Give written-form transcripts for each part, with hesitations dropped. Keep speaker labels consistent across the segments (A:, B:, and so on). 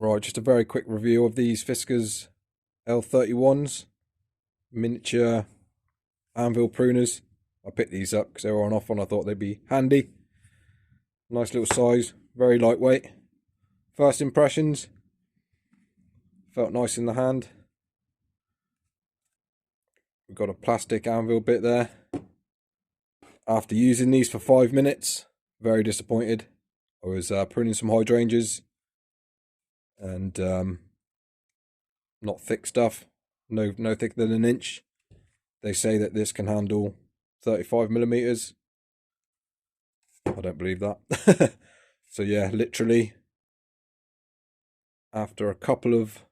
A: Right, just a very quick review of these Fiskars L31s, miniature anvil pruners. I picked these up because they were on offer and I thought they'd be handy. Nice little size, very lightweight. First impressions, felt nice in the hand. We've got a plastic anvil bit there. After using these for 5 minutes, very disappointed. I was pruning some hydrangeas and not thick stuff, no thicker than an inch. They say that this can handle 35mm. I don't believe that. So yeah, literally after a couple of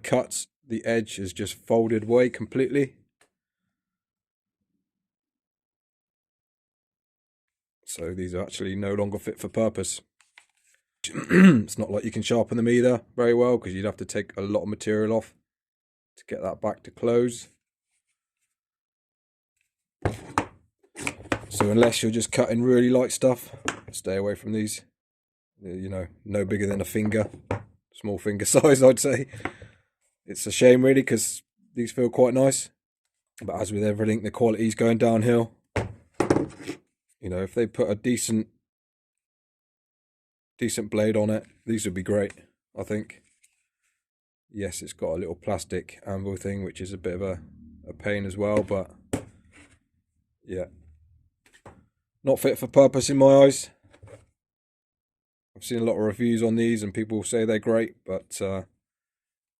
A: cuts, the edge is just folded away completely. So these are actually no longer fit for purpose. It's not like you can sharpen them either very well, because you'd have to take a lot of material off to get that back to close. So unless you're just cutting really light stuff, stay away from these. You know, no bigger than a finger, small finger size, I'd say. It's a shame really, because these feel quite nice, but as with everything, the quality's going downhill. You know, if they put a decent blade on it, these would be great, I think. Yes, it's got a little plastic anvil thing, which is a bit of a pain as well, but yeah, not fit for purpose in my eyes. I've seen a lot of reviews on these and people say they're great, but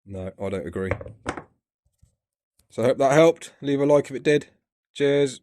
A: no, I don't agree. So I hope that helped. Leave a like if it did. Cheers.